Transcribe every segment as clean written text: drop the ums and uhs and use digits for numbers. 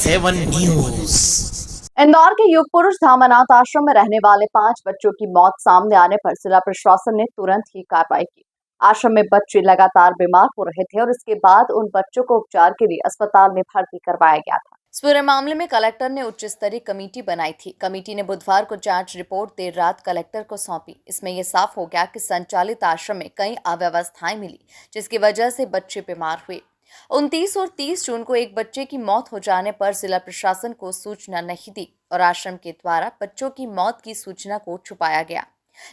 SNN7 news. Indore के युग पुरुष धाम अनाथ आश्रम में रहने वाले 5 बच्चों की मौत सामने आने पर जिला प्रशासन ने तुरंत ही कार्रवाई की। आश्रम में बच्चे लगातार बीमार हो रहे थे और इसके बाद उन बच्चों को उपचार के लिए अस्पताल में भर्ती करवाया गया था। इस पूरे मामले में कलेक्टर ने उच्च स्तरीय कमेटी बनाई थी। कमेटी ने बुधवार को जांच रिपोर्ट देर रात कलेक्टर को सौंपी। इसमें यह साफ हो गया कि संचालित आश्रम में कई अव्यवस्थाएं मिली, जिसकी वजह से बच्चे बीमार हुए। 29 और 30 जून को एक बच्चे की मौत हो जाने पर जिला प्रशासन को सूचना नहीं दी और आश्रम के द्वारा बच्चों की मौत की सूचना को छुपाया गया।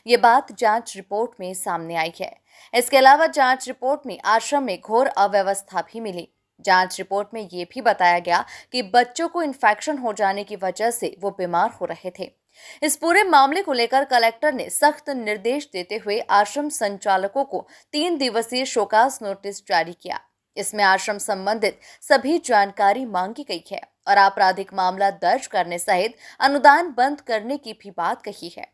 ये बात जांच रिपोर्ट में सामने आई है। इसके अलावा जांच रिपोर्ट में आश्रम में घोर अव्यवस्था भी मिली। जांच रिपोर्ट में ये भी बताया गया कि बच्चों को इन्फेक्शन हो जाने की वजह से वो बीमार हो रहे थे। इस पूरे मामले को लेकर कलेक्टर ने सख्त निर्देश देते हुए आश्रम संचालकों को 3 दिवसीय शोकाज नोटिस जारी किया। इसमें आश्रम संबंधित सभी जानकारी मांगी गई है और आपराधिक मामला दर्ज करने सहित अनुदान बंद करने की भी बात कही है।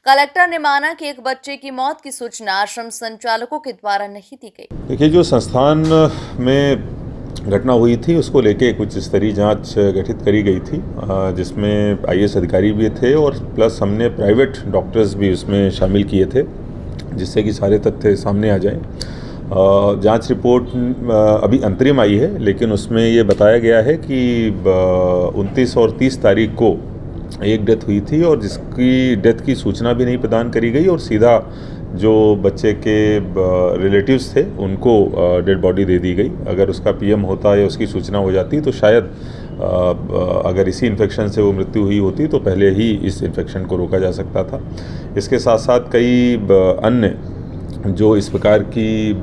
कलेक्टर ने माना कि एक बच्चे की मौत की सूचना आश्रम संचालकों के द्वारा नहीं दी गई। देखिए, जो संस्थान में घटना हुई थी उसको लेके एक उच्च स्तरीय जांच गठित करी गई थी, जिसमें IAS अधिकारी भी थे और प्लस हमने प्राइवेट डॉक्टर्स भी उसमें शामिल किए थे, जिससे कि सारे तथ्य सामने आ जाएं। जांच रिपोर्ट अभी अंतरिम आई है, लेकिन उसमें ये बताया गया है कि 29 और 30 तारीख को एक डेथ हुई थी और जिसकी डेथ की सूचना भी नहीं प्रदान करी गई और सीधा जो बच्चे के रिलेटिव्स थे उनको डेड बॉडी दे दी गई। अगर उसका PM होता या उसकी सूचना हो जाती तो शायद अगर इसी इन्फेक्शन से वो मृत्यु हुई होती तो पहले ही इस इन्फेक्शन को रोका जा सकता था। इसके साथ साथ कई अन्य जो इस प्रकार की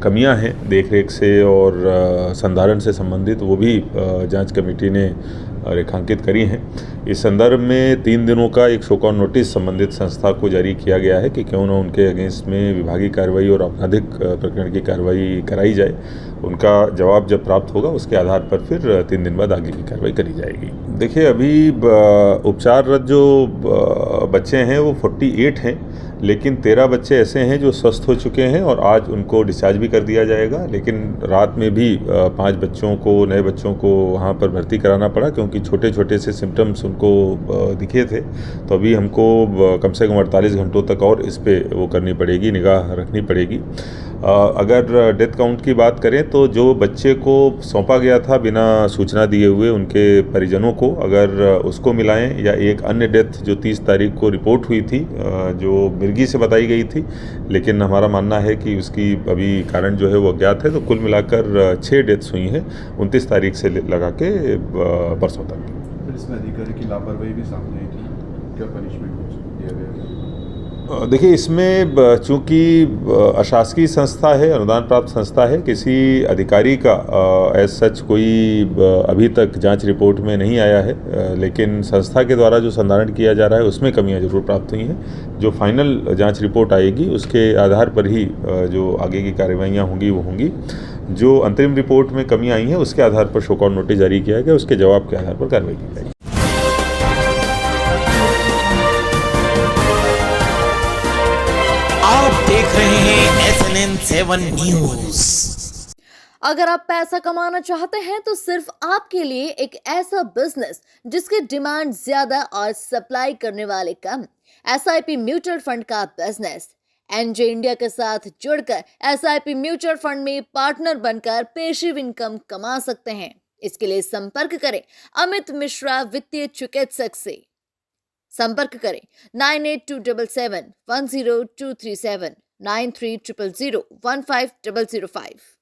कमियां हैं देखरेख से और संधारण से संबंधित, वो भी जांच कमेटी ने रेखांकित करी हैं। इस संदर्भ में 3 दिनों का एक शोकॉज नोटिस संबंधित संस्था को जारी किया गया है कि क्यों न उनके अगेंस्ट में विभागीय कार्रवाई और आपराधिक प्रकरण की कार्रवाई कराई जाए। उनका जवाब जब प्राप्त होगा उसके आधार पर फिर 3 दिन बाद आगे की कार्रवाई करी जाएगी। देखिए, अभी उपचाररत जो बच्चे हैं वो 48 हैं, लेकिन 13 बच्चे ऐसे हैं जो स्वस्थ हो चुके हैं और आज उनको डिस्चार्ज भी कर दिया जाएगा। लेकिन रात में भी 5 बच्चों को, नए बच्चों को वहाँ पर भर्ती कराना पड़ा क्योंकि छोटे छोटे से सिम्टम्स उनको दिखे थे। तो अभी हमको कम से कम 48 घंटों तक और इस पर वो करनी पड़ेगी, निगाह रखनी पड़ेगी। अगर डेथ काउंट की बात करें तो जो बच्चे को सौंपा गया था बिना सूचना दिए हुए उनके परिजनों को, अगर उसको मिलाएं या एक अन्य डेथ जो 30 तारीख को रिपोर्ट हुई थी जो मिर्गी से बताई गई थी, लेकिन हमारा मानना है कि उसकी अभी कारण जो है वो अज्ञात है, तो कुल मिलाकर 6 डेथ्स हुई हैं 29 तारीख से लगा के परसों तक। इसमें अधिकारी की लापरवाही भी सामने आई थी, क्या पनिशमेंट दिया गया? देखिए, इसमें चूँकि अशासकीय संस्था है, अनुदान प्राप्त संस्था है, किसी अधिकारी का एज सच कोई अभी तक जांच रिपोर्ट में नहीं आया है, लेकिन संस्था के द्वारा जो संधारण किया जा रहा है उसमें कमियां जरूर प्राप्त हुई हैं। जो फाइनल जांच रिपोर्ट आएगी उसके आधार पर ही जो आगे की कार्रवाइयाँ होंगी वो होंगी। जो अंतरिम रिपोर्ट में कमियाँ आई हैं उसके आधार पर शोकॉज नोटिस जारी किया गया, उसके जवाब के आधार पर कार्रवाई की जाएगी। आप देख रहे हैं SNN7 न्यूज। अगर आप पैसा कमाना चाहते हैं तो सिर्फ आपके लिए एक ऐसा बिजनेस जिसकी डिमांड ज्यादा और सप्लाई करने वाले कम, SIP म्यूचुअल फंड का बिजनेस। NJ इंडिया के साथ जुड़कर SIP म्यूचुअल फंड में पार्टनर बनकर पेशिव इनकम कमा सकते हैं। इसके लिए संपर्क करें अमित मिश्रा वित्तीय चिकित्सक से। संपर्क करें 9827710237, 9300015005।